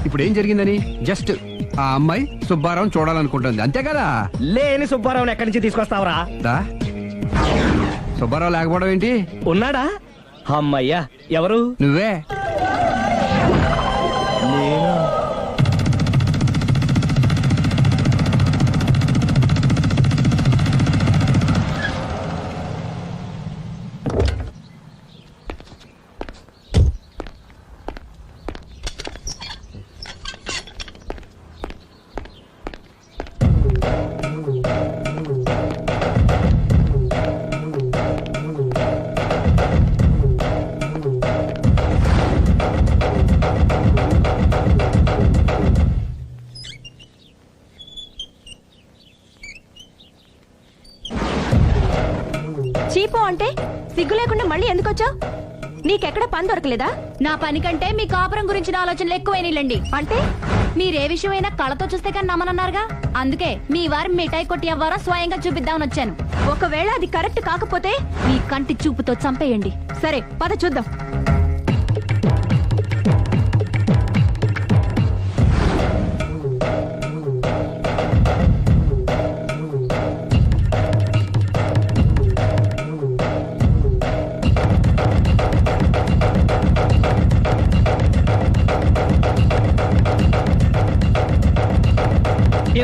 ఇప్పుడు ఏం జరిగిందని? జస్ట్ ఆ అమ్మాయి సుబ్బారావు చూడాలనుకుంటుంది అంతే కదా. లేని సుబ్బారావుని ఎక్కడి నుంచి తీసుకొస్తావరా? దా సుబ్బారావు లేకపోవడం ఏంటి? ఉన్నాడా? అమ్మయ్యా, ఎవరు? నువ్వే. చీపో అంటే సిగ్గు లేకుండా మళ్ళీ ఎందుకు వచ్చావు? నీకెక్కడ పని దొరకలేదా? నా పని కంటే మీ కాపురం గురించిన ఆలోచనలు ఎక్కువైనాయిలండి. అంటే మీరే విషయమైనా కళ్ళతో చూస్తే కానీ నమ్మనన్నారుగా, అందుకే మీ వారి మిఠాయి కొట్టి అవ్వారా స్వయంగా చూపిద్దామని వచ్చాను. ఒకవేళ అది కరెక్ట్ కాకపోతే మీ కంటి చూపుతో చంపేయండి. సరే పద చూద్దాం.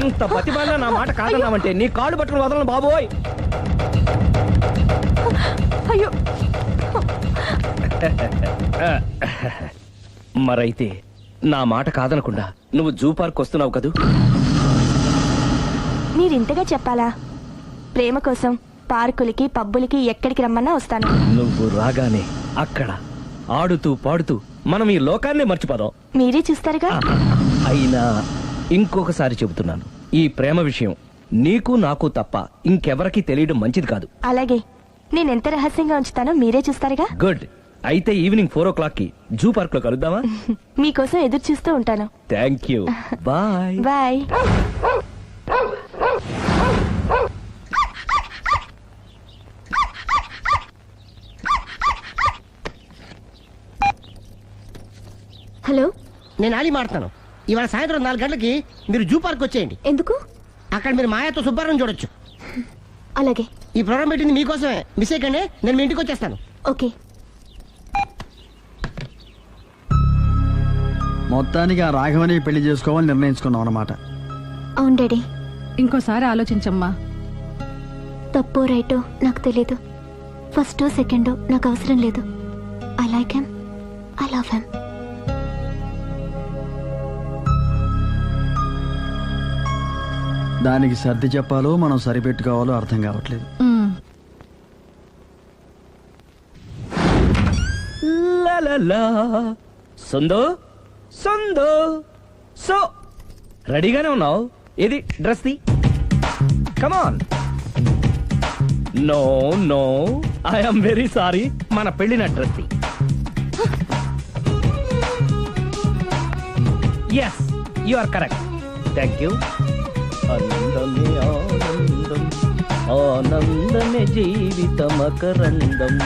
ఎంత ప్రతిభలో నా మాట కాదన్నావంటే నీ కాళ్ళు పట్టుకుని వదలను బాబోయ్. అయ్యో మరైతే నా మాట కాదనకుండా నువ్వు జూ పార్క్ వస్తున్నావు కదూ? మీరింతగా చెప్పాలా? ప్రేమ కోసం పార్కులకి పబ్బులకి ఎక్కడికి రమ్మన్నా వస్తాను. నువ్వు రాగానే అక్కడ ఆడుతూ పాడుతూ మనం ఈ లోకాన్ని మర్చిపోదాం. మీరే చూస్తారుగా. అయినా ఇంకొకసారి చెబుతున్నాను, ఈ ప్రేమ విషయం నీకు నాకు తప్ప ఇంకెవరికి తెలియడం మంచిది కాదు. అలాగే, నేనెంత రహస్యంగా ఉంచుతానో మీరే చూస్తారుగా. గుడ్. అయితే ఈవినింగ్ 4 o'clock కి జూ పార్క్ లో కలుద్దామా? మీకోసం ఎదురు చూస్తూ ఉంటాను. Thank you. Bye bye. Hello, నేను ఆలి మాడతాను. ఇవాళ సాయంత్రం 4 గంటలకి మీరు జూ పార్క్ వచ్చేయండి. ఎందుకు? అక్కడ మీరు మాయాతో సుబ్బారావు చూడొచ్చు. అలాగే. ఈ ప్రోగ్రామ్ పెట్టింది మీకోసమే. మిస్ అయ్యకండి, నేను మీ ఇంటికి వచ్చేస్తాను. ఓకే. మొత్తానికి ఆ రాఘవని పెళ్లి చేసుకోవాలని నిర్ణయించుకున్నాం అన్నమాట. అవును డాడీ. ఇంకోసారి ఆలోచించమ్మా. తప్పో రైటో నాకు తెలీదు. ఫస్టో సెకండో నాకు అవసరం లేదు. I like him, I love him. దానికి సర్ది చెప్పాలో మనం సరిపెట్టుకోవాలో అర్థం కావట్లేదు. సందో సందో సో రెడీగానే ఉన్నావు? ఏది డ్రెస్ ది? Come on. No no, I'm very sorry, మన పెళ్లిన డ్రెస్ ది. Yes, you are correct. Thank you. ఆనందమే ఆనందం, ఆనందమే జీవితమకరందం.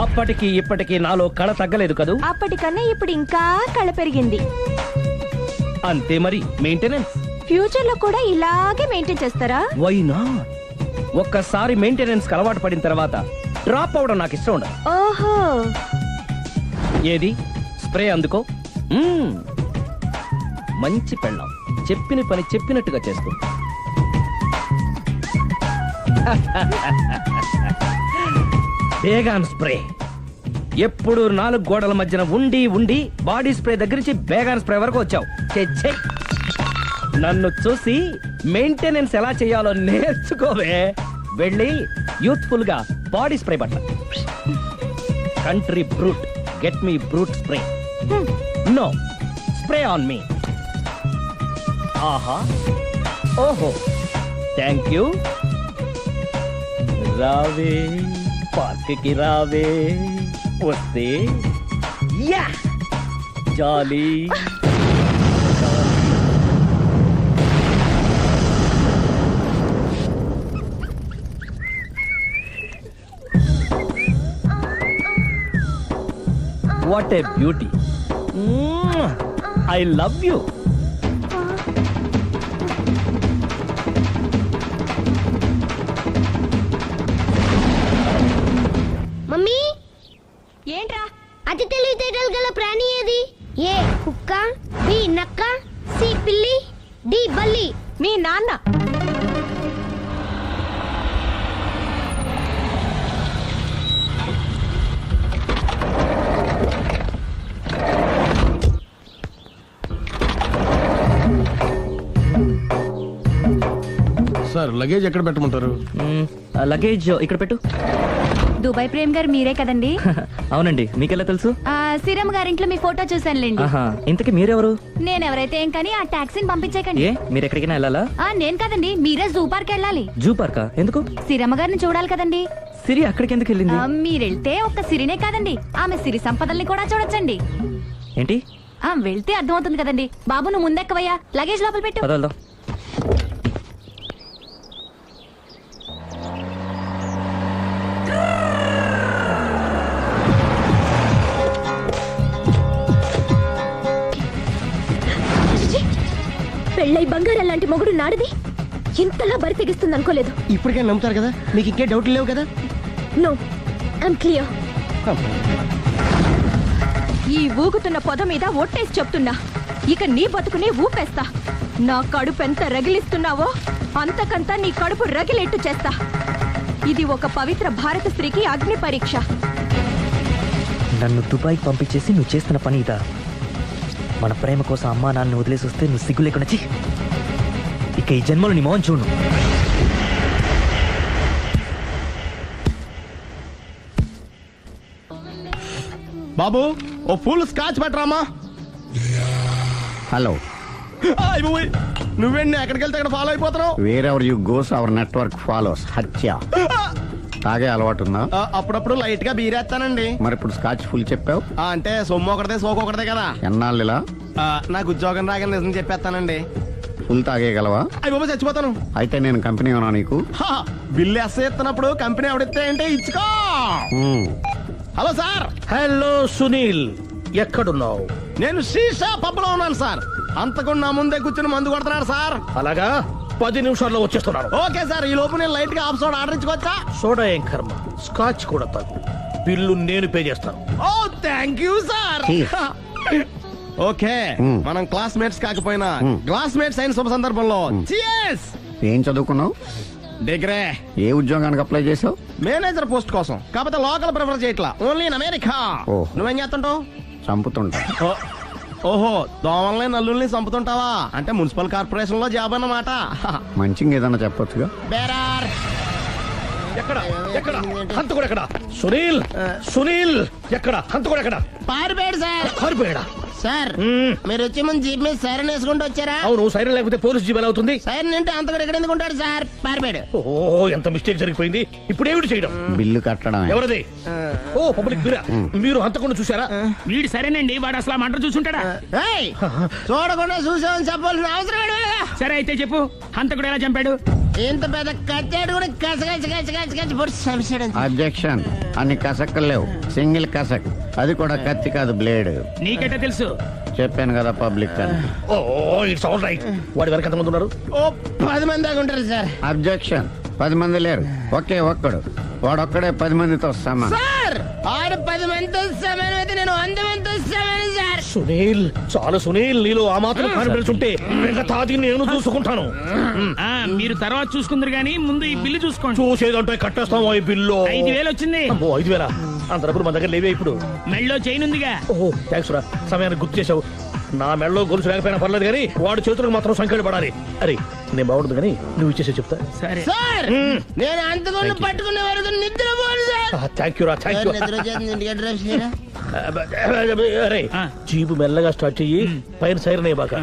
అప్పటికి ఇప్పటికి నాలో కళ తగ్గలేదు కదూ? అప్పటికన్నా ఇప్పుడు ఇంకా కళ పెరిగింది. అంతే మరి. మెయింటెనెన్స్ ఫ్యూచర్ లో కూడా ఇలాగే మెయింటైన్ చేస్తారా? Why not? ఒక్కసారి మెయింటెనెన్స్ అలవాటు పడిన తర్వాత డ్రాప్ అవడం నాకు ఇష్టం ఉండదు. ఓహో, ఏది స్ప్రే అందుకో. మంచి పెళ్ళాం, చెప్పిన పని చెప్పినట్టుగా చేస్తూ. Baygon spray. ఎప్పుడు 4 గోడల మధ్యన ఉండి ఉండి బాడీ స్ప్రే దగ్గర నుంచి బేగాన్ స్ప్రే వరకు వచ్చావు. నన్ను చూసి మెయింటెనెన్స్ ఎలా చేయాలో నేర్చుకోవే. వెళ్ళి యూత్ఫుల్ గా బాడీ స్ప్రే పట్ల. Country Brut, get me Brut spray. No, spray on me. ఆహా, ఓహో, థ్యాంక్ యూ. రావే పార్క్ కి రావే, వస్తే yeah jolly. What a beauty. I love you. Mummy, ఏంట్రా? అతి తెలివితేటలు గల ప్రాణి ఏది? ఏ కుక్క, బి నక్క, సి పిల్లి, డి బల్లి. మీ నాన్న. సార్ లగేజ్ ఎక్కడ పెట్టమంటారు? లగేజ్ ఇక్కడ పెట్టు. దుబాయ్ ప్రేమ్ గారు మీరే కదండి? అవునండి, మీకెలా తెలుసు? శ్రీరమ్మ గారింట్లో మీ ఫోటో చూసానులేండి. ఆహా, ఇంతకీ మీరెవరు? నేను ఎవరైతే ఏం కానీ ఆ టాక్సీని పంపించేకండి. ఏ మీరు ఎక్కడికైనా వెళ్ళాలా? నేను కదండి, మీరే జూ పార్క్ వెళ్ళాలి. జూ పార్కా? ఎందుకు? శ్రీరమ్మ గారిని చూడాలి కదండి. సిరి అక్కడికి ఎందుకు వెళ్ళింది? మీరెళ్తే ఒక్క సిరినే కాదండి, ఆమె సిరి సంపదల్ని కూడా చూడొచ్చండి. ఏంటి? వెళ్తే అర్థమవుతుంది కదండి. బాబు నువ్వు ముందెక్కవయ్యా, లగేజ్ లోపల పెట్టు. పదవల్దాం. పెళ్ళై బంగారం లాంటి మొగుడు నాడిది ఇంతలా బరి తెగిస్తుంది అనుకోలేదు. ఇప్పటికే నమ్ముతారు కదా, మీకు ఇంకే డౌట్లు లేవు కదా? No, I'm clear. ఈ ఊగుతున్న పొద మీద ఒట్టేసి చెప్తున్నా, ఇక నీ బతుకుని ఊపేస్తా. నా కడుపు ఎంత రగిలిస్తున్నావో అంతకంతా నీ కడుపు రగిలేట్టు చేస్తా. ఇది ఒక పవిత్ర భారత స్త్రీకి అగ్ని పరీక్ష. నన్ను దుబాయ్ పంపించేసి నువ్వు చేస్తున్న పని ఇదా? మన ప్రేమ కోసం అమ్మా నాన్న వదిలేసి వస్తే నువ్వు సిగ్గు లేకుండా చి. ఇక ఈ జన్మలో నీ మోహన్ చూడు. బాబు ఓ ఫుల్ స్కాచ్ పెట్టరామా. హలో, నువ్వేండి ఎక్కడికి వెళ్తే అక్కడ ఫాలో అయిపోతున్నావు? Wherever you goes our network follows. హత్య. తాగే అలవాటు ఉందా? అప్పుడప్పుడు లైట్ గా బీరేస్తానండి. మరి ఇప్పుడు స్కాచ్ ఫుల్ చెప్పావు. అంటే సొమ్ము ఒకటిదే సోకు ఒకటిదే కదా. ఎన్నాళ్ళు ఇలా? నాకు ఉద్యోగం రాగానే నిజం చెప్పేస్తానండి. ఫుల్ తాగేయగలవా? అయ్యి బాబు చచ్చిపోతాను. అయితే నేను కంపెనీ ఉన్నా నీకు. బిల్లు ఎస్ఐ ఎత్తినప్పుడు కంపెనీ ఎవడిస్తే అంటే ఇచ్చుకో. Hello sir. హలో సునీల్, ఎక్కడున్నావు? నేను శీషా పబ్లో ఉన్నాను సార్. అంతకుండా నా ముందే కూర్చుని మందు కొడుతున్నాడు సార్. అలాగా, 10 నిమిషాల్లో వచ్చేస్తున్నాను. Okay sir. ఈ లోపు నేను లైట్ గా ఆఫ్ సోడా ఆర్డర్ ఇచ్చుకోవచ్చా? సోడా ఏం కర్మ, స్కాచ్ కూడా తాగు. బిల్లు నేను పే చేస్తాను. ఓ థ్యాంక్ యూ సార్. ఓకే, మనం క్లాస్మేట్స్ కాకపోయినా క్లాస్మేట్స్ అయిన శుభ సందర్భంలో cheers. ఏం చదువుకున్నావు? డిగ్రీ. ఏ ఉద్యోగానికి అప్లై చేసావు? మేనేజర్ పోస్ట్ కోసం. కాకపోతే లోకల్ ప్రిఫర్ చేయట్లా, ఓన్లీ ఇన్ అమెరికా. ఓహో. నువ్వేం చేస్తుంటావు? చంపుతుంటా. ఓహో, దోమల్ని నల్లుల్ని చంపుతుంటావా? అంటే మున్సిపల్ కార్పొరేషన్ లో జాబ్ అన్నమాట. మంచిగా ఏదన్నా చెప్పొచ్చుగా. బేరార్. ఎక్కడ ఎక్కడ హంతకుడు ఎక్కడ? సునీల్, సునీల్ ఎక్కడ? హంతకుడు ఎక్కడ? పారిపోయాడు సార్. పారిపోయాడా? సార్ మీరు వచ్చే ముందు జీప్ మీద సైరన్ వేసుకుంటూ వచ్చారా? అవును, సైరన్ లేకపోతే పోలీస్ జీవన్ అవుతుంది. సైరన్ అంటే అంతకుడు ఎక్కడ ఎందుకు ఉంటాడు సార్? పారిపోయాడు. ఓ, ఎంత మిస్టేక్ జరిగిపోయింది. ఇప్పుడు ఏమిటి చేయడం? బిల్లు కట్టడం. ఎవరది? ఓ, పబ్లిక్ మీరా? మీరు హంతకుండా చూసారా? వీడు సరేనండి, వాడు అసలు మంట చూసుంటాడా? ఏయ్, చూడకుండా చూసామని చెప్పాల్సిన అవసరం లేదు. సరే అయితే చెప్పు, హంతకుడు ఎలా చంపాడు? ఇంత పెద్ద కచ్చాడు కూడా కసగచ్చి పొడి చంపేశాడు. అబ్జెక్షన్. అన్ని కసక్కలు లేవు, సింగిల్ కసక్. అది కూడా కత్తి కాదు, బ్లేడ్. నీకెట్టా తెలుసు? చెప్పాను కదా పబ్లిక్ అని. ఓ, ఇట్స్ ఆల్ రైట్. వాడి వరకు ఎంతమంది ఉన్నారు? ఓ 10 మంది దాకా ఉంటారు సార్. అబ్జెక్షన్. 10 మంది లేరు, ఒకే ఒక్కడు. వాడొక్కడే 10 మందితో సమానం. సార్ ఆరు 10 మందితో సమానం అయితే నేను 100 మందితో సమానం సార్. సునీల్, చాలు సునీల్, నీలో ఆ మాత్రం కాన్ఫిడెన్స్ ఉంటే మిగతాది నేను చూసుకుంటాను. మీరు తర్వాత చూసుకుందరు గానీ ముందు ఈ బిల్లు చూసుకోండి. చూసేదంటే కట్టేస్తాం. ఈ బిల్లు 5,000 వచ్చింది. 5,000? అంత డబ్బులు మన దగ్గర లేవే ఇప్పుడు. మెళ్ళో చైన్ ఉందిగా. ఓహో, థ్యాంక్స్ రా, సమయానికి గుర్తు చేసావు. నా మెడలో గొలుసు లేకపోయినా పర్లేదు కానీ వాడి చేతులకు మాత్రం సంఖ్యలు పడాలి. అరే, నేను బాగుంటుంది కానీ నువ్వు ఇచ్చేసే చెప్తా. సరే సార్, నేను అంతకుండా పట్టుకునే వరకు నిద్రపోను సార్. థ్యాంక్ యూ రా, థ్యాంక్ యూ. నిద్ర చేస్తుంది. అరే, జీపు మెల్లగా స్టార్ట్ చెయ్యి, పైన సైరన్ అయ్యాక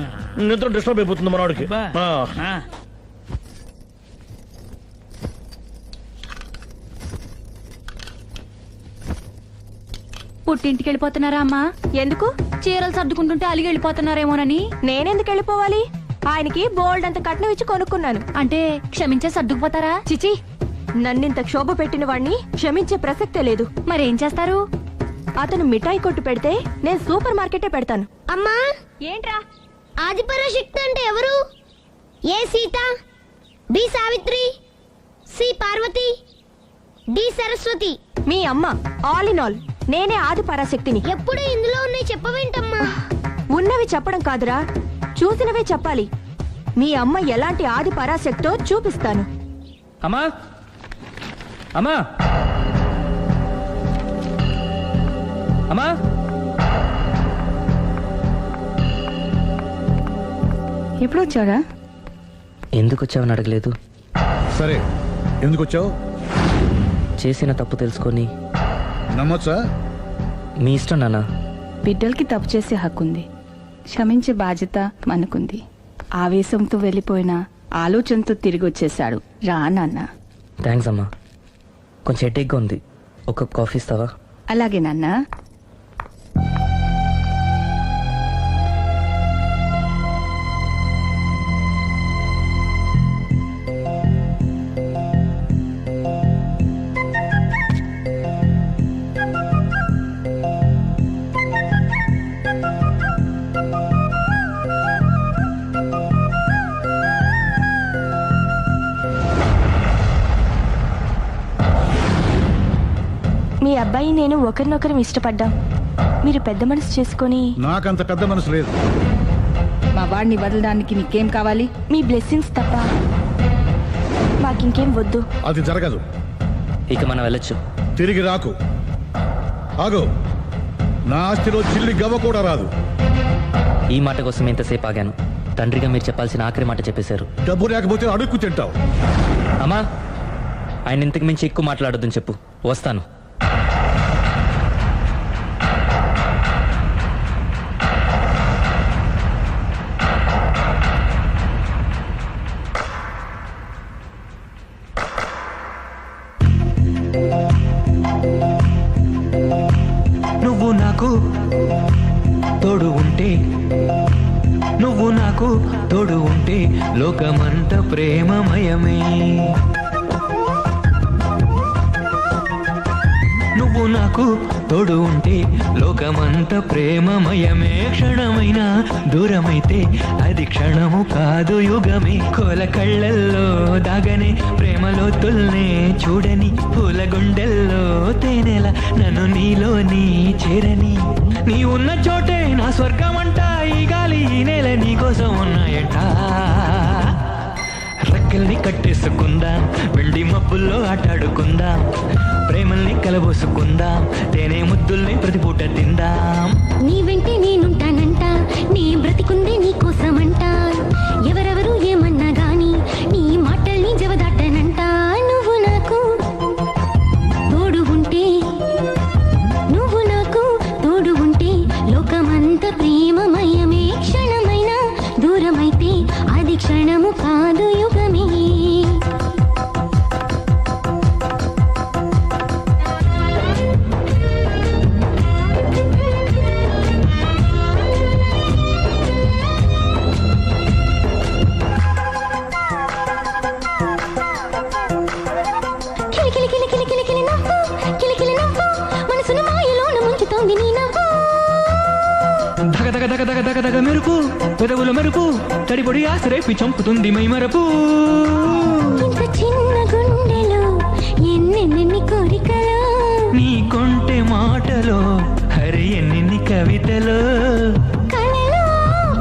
నిద్ర డిస్టర్బ్ అయిపోతుంది మనవాడికి. పుట్టింటికి వెళ్ళిపోతున్నారా అమ్మా? ఎందుకు? చీరలు సర్దుకుంటుంటే అలిగి వెళ్ళిపోతున్నారేమోనని. నేనెందుకు వెళ్ళిపోవాలి? ఆయనకి బోల్డ్ అంత కట్నం ఇచ్చి కొనుక్కున్నాను. అంటే క్షమించే సర్దుకుపోతారా? చిచి, నన్నింత క్షోభ పెట్టిన వాణ్ణి క్షమించే ప్రసక్తే లేదు. మరేం చేస్తారు? అతను మిఠాయి కొట్టు పెడితే నేను సూపర్ మార్కెటే పెడతాను. అమ్మా, ఏంట్రా? ఆదిపరాశక్తి అంటే ఎవరు? A Sita, B Savitri, C Parvati, D Saraswati. మీ అమ్మ. ఆల్ ఇన్ ఆల్ నేనే ఆది పరాశక్తిని. ఎప్పుడు ఇందులో ఉన్నాయి చెప్పవేంటమ్మా? ఉన్నవి చెప్పడం కాదురా, చూసినవే చెప్పాలి. మీ అమ్మ ఎలాంటి ఆది పరాశక్తో చూపిస్తాను. అమ్మా అమ్మా అమ్మా, ఎప్పుడు వచ్చారా? ఎందుకు వచ్చావని అడగలేదు. సరే, ఎందుకు వచ్చావు? చేసిన తప్పు తెలుసుకొని నమ్మొచ్చా? మీ ఇష్టం నాన్న. బిడ్డలకి తప్పు చేసే హక్కు ఉంది, క్షమించే బాధ్యత మనకుంది. ఆవేశంతో వెళ్ళిపోయిన ఆలోచనతో తిరిగి వచ్చేశాడు. రా నాన్న. థ్యాంక్స్ అమ్మా. కొంచెం హెడేక్గా ఉంది, ఒక కాఫీ ఇస్తావా? అలాగే నాన్న. మీ అబ్బాయి నేను ఒకరినొకరం ఇష్టపడ్డాం. మీరు పెద్ద మనసు చేసుకొని. నాకంత పెద్ద మనసు లేదు. మా వాడిని వదలడానికి నీకేం కావాలి? మీ బ్లెస్సింగ్స్ తప్ప మాకింకేం వద్దు. అది జరగదు. ఇక మనం వెళ్ళొచ్చు. తిరిగి రాకు. ఆగు. నా ఆస్తిలో చిల్లి గవ్వ కూడా రాదు. ఈ మాట కోసం ఎంతసేపు ఆగాను. తండ్రిగా మీరు చెప్పాల్సిన ఆఖరి మాట చెప్పేశారు. డబ్బు లేకపోతే అడుక్కు తింటావు. అమ్మా, ఆయన ఇంతకు మించి ఎక్కువ మాట్లాడొద్దని చెప్పు. వస్తాను. నువ్వు నాకు తోడు ఉంటే, నువ్వు నాకు తోడు ఉంటే లోకమంత ప్రేమమయమే. నువ్వు నాకు తోడు ఉంటే లోకమంత ప్రేమమయమే. క్షణమైనా దూరమైతే అది క్షణము కాదు యుగమే. కోల కళ్ళల్లో దాగనే ప్రేమలో తుల్నే చూడని పూల గుండెల్లో తేనెల నన్ను నీలోని చేరని. నీ ఉన్న చోటే నా స్వర్గమంట. ఈ గాలి ఈ నేల నీ కోసం ఉన్నాయట. రెక్కల్ని కట్టేసుకుందాం, వెండి మబ్బుల్లో ఆటాడుకుందాం, ప్రేమల్ని కలబోసుకుందాం, తేనె ముద్దుల్ని ప్రతిపూట తిందాం. నీ వెంటే నేనుంటానంట, నీ బ్రతికుందే నీ కోసమంట. ఎవరెవరు ఏమన్నా గాని నీ మాటల్ని జవదాటనంట. నువ్వు నాకు తోడు ఉంటే, నువ్వు నాకు తోడు ఉంటే లోకమంత ప్రేమమయమే. క్షణమైనా దూరమైతే అది క్షణము కాదు యుగమే. దగదగ మెరుపు, పెదవుల మెరుపు, తడిపొడి ఆసరేపి చంపుతుంది మై మరపు. ఇంత చిన్న గుండెలో ఎన్నెన్ని కోరికలు, నీ కొంటె మాటలో హరి ఎన్ని కవితలు. కలలో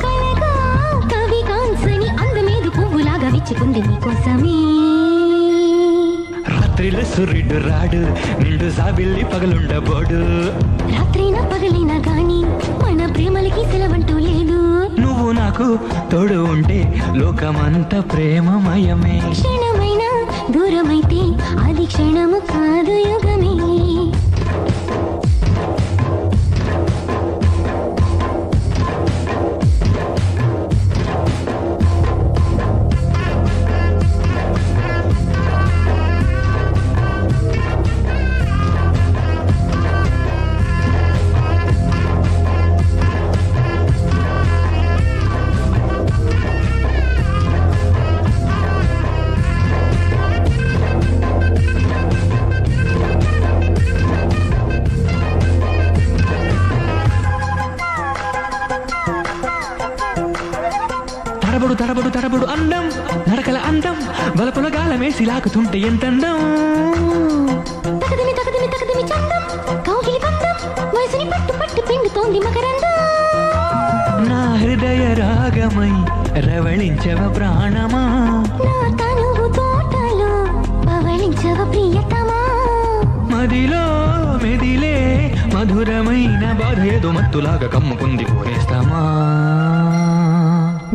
కలగా కవి కాంసని అందమేదు పువ్వులాగా విచ్చుకుంది నీకోసమే. రాత్రిలో సూర్యుడు రాడు, నిండు సాబిల్లి పగలుండబోడు. రాత్రైనా పగలైనా గాని మన ప్రేమలకి సెలవంటూ లేదు. నువ్వు నాకు తోడు ఉంటే లోకమంత ప్రేమమయమే. క్షణమైనా దూరమైతే అది క్షణము కాదు యుగమే. తడబడు తడబడు తడబడు అందం నడకల అందం వలపుల గాలమేసి లాకుతుంటే ఎంత అందం తకదిమి తకదిమి తకదిమి చందం కౌగిలి బంధం వయసుని పట్టు పట్టు పిండుతోంది మకరందం. నా హృదయ రాగమై రవళించవ ప్రాణమా నా తనువు తోటలో పవళించవ ప్రియతమా. మదిలో మెదిలే మధురమైన బాధ ఏదో మత్తులాగా కమ్ముకుంది పోనేస్తామా.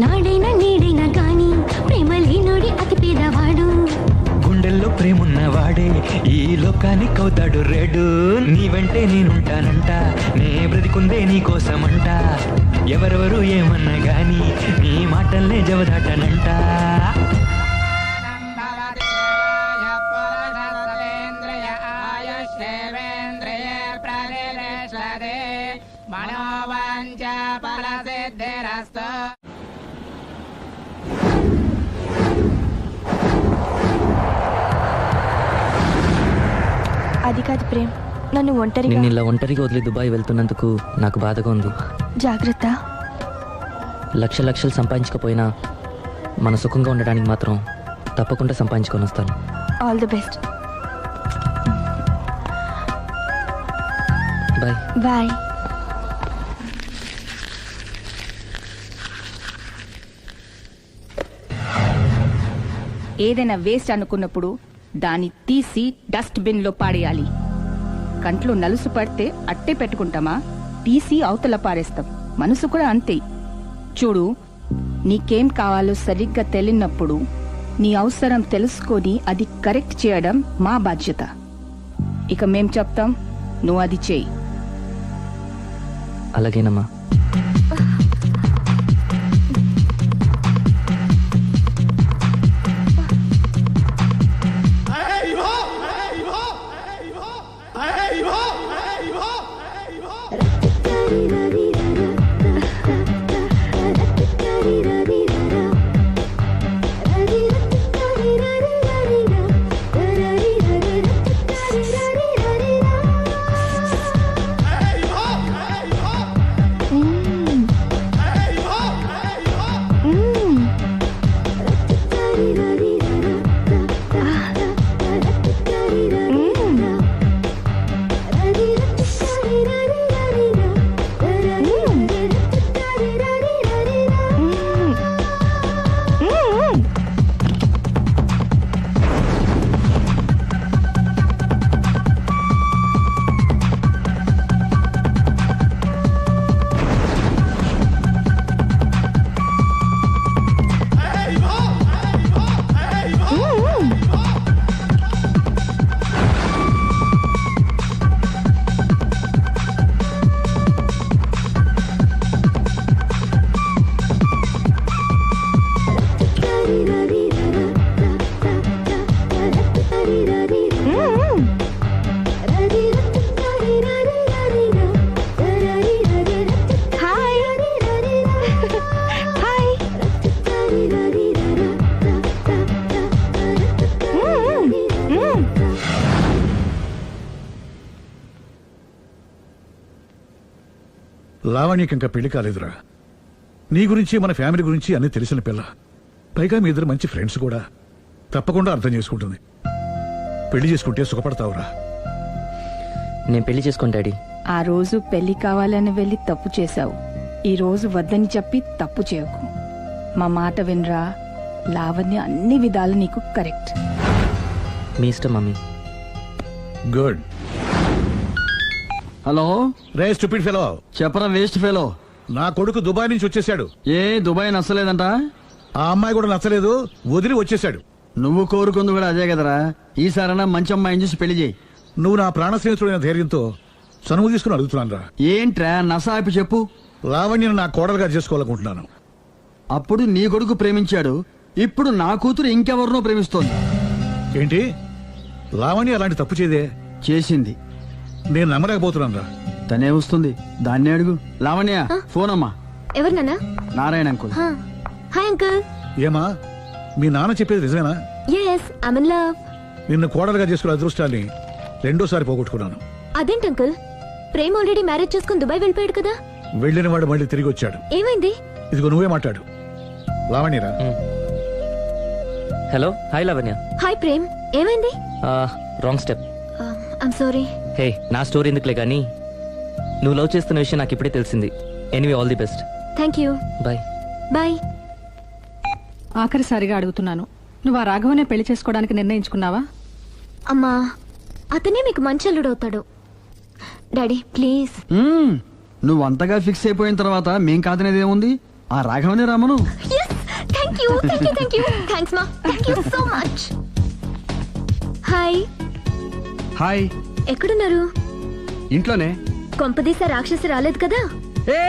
నాడైనా నీడైనా గాని ప్రేమలేనోడి అతి పేదవాడు. గుండెల్లో ప్రేమున్నవాడే ఈ లోకానికి అవుతాడు రెడు. నీ వెంటే నేనుంటానంట నే బ్రతికుందే నీ కోసమంట. ఎవరెవరు ఏమన్నా గాని నీ మాటల్నే జవదాటనంట. అది కాదు ప్రేమ్, నన్ను ఒంటరిగా నిన్ను ఇలా ఒంటరిగా వదిలి దుబాయ్ వెళ్తున్నందుకు నాకు బాధగా ఉంది. జాగ్రత్త. లక్షలు సంపాదించకపోయినా మన సుఖంగా ఉండడానికి మాత్రం తప్పకుండా సంపాదించుకొని వస్తాను. All the best. Bye bye. ఏదైనా వేస్ట్ అనుకున్నప్పుడు దాన్ని తీసి డస్ట్ బిన్ లో పాడేయాలి. కంట్లో నలుసు పడితే అట్టే పెట్టుకుంటామా, తీసి అవతల పారేస్తాం. మనసు కూడా అంతే. చూడు, నీకేం కావాలో సరిగ్గా తెలియనప్పుడు నీ అవసరం తెలుసుకొని అది కరెక్ట్ చేయడం మా బాధ్యత. ఇక మేం చెప్తాం, నువ్వు అది చేయి. అలాగేనమ్మా. లావణ్యకి ఇంకా పెళ్లి కాలేదురా. నీ గురించి మన ఫ్యామిలీ గురించి అన్ని తెలిసిన పిల్ల. పైగా మీ ఇద్దరు మంచి ఫ్రెండ్స్ కూడా. తప్పకుండా అర్థం చేసుకుంటుంది. పెళ్లి చేసుకుంటే సుఖపడతావురా. నేను పెళ్లి చేసుకోను డాడీ. ఆ రోజు పెళ్లి కావాలని వెళ్ళి తప్పు చేశావు. ఈ రోజు వద్దని చెప్పి తప్పు చేయకు. మా మాట వినరా. లావణ్య అన్ని విధాలు నీకు కరెక్ట్. మీ ఇష్టం మమ్మీ. గుడ్. హలో రే స్టూపిడ్ ఫెలో. చెప్పరా వేస్ట్ ఫెలో. నా కొడుకు దుబాయ్ నుంచి వచ్చేసాడు. ఏ దుబాయ్ నచ్చలేదంట? ఆ అమ్మాయి కూడా నచ్చలేదు, వదిలి వచ్చేసాడు. నువ్వు కోరుకుంది కూడా అదే కదరా. ఈసారైనా మంచి అమ్మాయిని చూసి పెళ్లి చేయి. నువ్వు నా ప్రాణ స్నేహితుడైన ధైర్యంతో చనువు తీసుకుని అడుగుతున్నాను రా. ఏంట్రా నసాపి చెప్పు. లావణ్యను నా కోడలుగా చేసుకోవాలనుకుంటున్నాను. అప్పుడు నీ కొడుకు ప్రేమించాడు, ఇప్పుడు నా కూతురు ఇంకెవరినో ప్రేమిస్తోంది. ఏంటి? లావణ్య అలాంటి తప్పు చేయదే. చేసింది. నేను నమ్మలేకపోతున్నాను రా. తనే వస్తుంది, దాన్నే అడుగు. లావణ్య ఫోన్ అమ్మా. ఎవరు నాన్న? నారాయణ అంకుల్. Hi uncle. ఏమా మీ నాన్న చెప్పేది నిజమేనా? yes I'm in love. నిన్ను కోడలుగా చేసుకున్న అదృష్టాన్ని రెండోసారి పోగొట్టుకున్నాను. అదేంటి అంకుల్, ప్రేమ్ ఆల్రెడీ మ్యారేజ్ చేసుకుని దుబాయ్ వెళ్ళిపోయాడు కదా. వెళ్ళిన వాడు మళ్ళీ తిరిగి వచ్చాడు. ఏమైంది? ఇదిగో నువ్వే మాట్లాడు. లావణ్యరా. Hello, hi Lavanya. Hi Prem, ఏమైంది? Wrong step. I'm sorry. Hey, నా స్టోరీ ఎందుకులే కానీ నువ్వు లవ్ చేస్తున్న విషయం నాకు ఇప్పుడే తెలిసింది. Anyway, all the best. Thank you. Bye. Bye. ఆఖరిసారిగా అడుగుతున్నాను, నువ్వు ఆ రాఘవనే పెళ్లి చేసుకోవడానికి నిర్ణయించుకున్నావా? అమ్మా, అతనే మీకు మంచి అల్లుడవుతాడు. Daddy please. నువ్వు అంతగా ఫిక్స్ అయిపోయిన తర్వాత మేం కాదనేది ఏముంది? ఆ రాఘవనే రామను. Thank you, thank you, thank you. Thanks మా, thank you so much. Hi. Hi. ఎక్కడున్నారు? ఇంట్లోనే. కొంపదీసా రాక్షసి రాలేదు కదా? ఏ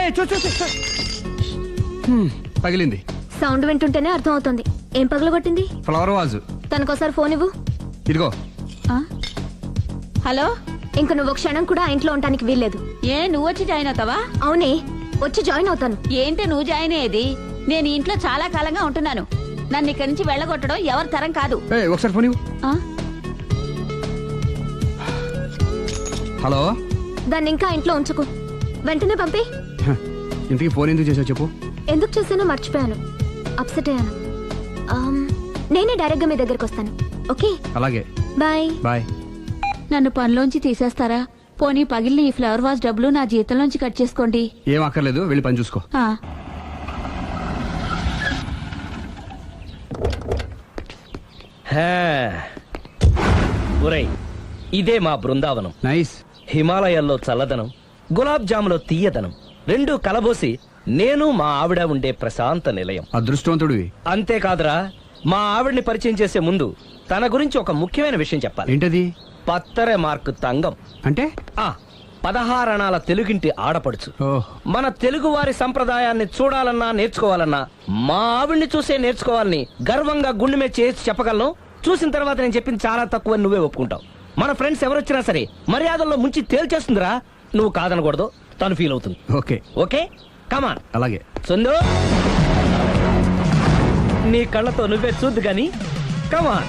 పగిలింది. సౌండ్ వింటుంటేనే అర్థం అవుతుంది. ఏం పగలగొట్టింది? Flower vase. తనకోసారి ఫోన్ ఇవ్వు. ఇదిగో. హలో. ఇంక నువ్వు క్షణం కూడా ఆ ఇంట్లో ఉండడానికి వీల్లేదు. ఏ, నువ్వు వచ్చి జాయిన్ అవుతావా? అవునే, వచ్చి జాయిన్ అవుతాను. ఏంటి నువ్వు జాయిన్ అయ్యేది? నేను ఈ ఇంట్లో చాలా కాలంగా ఉంటున్నాను. నన్ను ఇక్కడి నుంచి వెళ్ళగొట్టడం ఎవరి తరం కాదు. ఒకసారి ఫోన్ ఇవ్వు. హలో. దాన్ని ఇంకా ఇంట్లో ఉంచుకు, వెంటనే పంపి. ఇంటికి ఫోన్ ఎందుకు చేసావు చెప్పు. ఎందుకు చేశానో మర్చిపోయాను, అప్సెట్ అయ్యాను. నేనే డైరెక్ట్ గా మీ దగ్గరకు వస్తాను. ఓకే, అలాగే. బాయ్. బాయ్. నన్ను పనిలోంచి తీసేస్తారా? పోనీ పగిలిన ఈ ఫ్లవర్ వాజ్ డబ్బులు నా జీతంలోంచి కట్ చేసుకోండి. ఏం అక్కర్లేదు, వెళ్ళి పని చూసుకో. ఒరేయ్, ఇదే మా బృందావనం. నైస్. హిమాలయాల్లో చల్లదనం, గులాబ్ జాములో తీయదనం రెండు కలబోసి నేను మా ఆవిడ ఉండే ప్రశాంత నిలయం. అదృష్టవంతుడివి. అంతేకాదురా, మా ఆవిడ్ని పరిచయం చేసే ముందు తన గురించి ఒక ముఖ్యమైన విషయం చెప్పాలి. ఏంటది? పత్తరె మార్కు తంగం అంటే 16 అణాల తెలుగింటి ఆడపడుచు. మన తెలుగు వారి సంప్రదాయాన్ని చూడాలన్నా నేర్చుకోవాలన్నా మా ఆవిడ్ని చూసే నేర్చుకోవాలని గర్వంగా గుండె మీద చేసి చెప్పగలను. చూసిన తర్వాత నేను చెప్పింది చాలా తక్కువ, నువ్వే ఒప్పుకుంటావు. మన ఫ్రెండ్స్ ఎవరొచ్చినా సరే మర్యాదల్లో ముంచి తేల్చేస్తుందిరా. నువ్వు కాదనకూడదు, తను ఫీల్ అవుతుంది. ఓకే ఓకే, కమాన్. అలాగే. సుందు, నీ కళ్ళతో నువ్వే చూద్దు గాని కమాన్.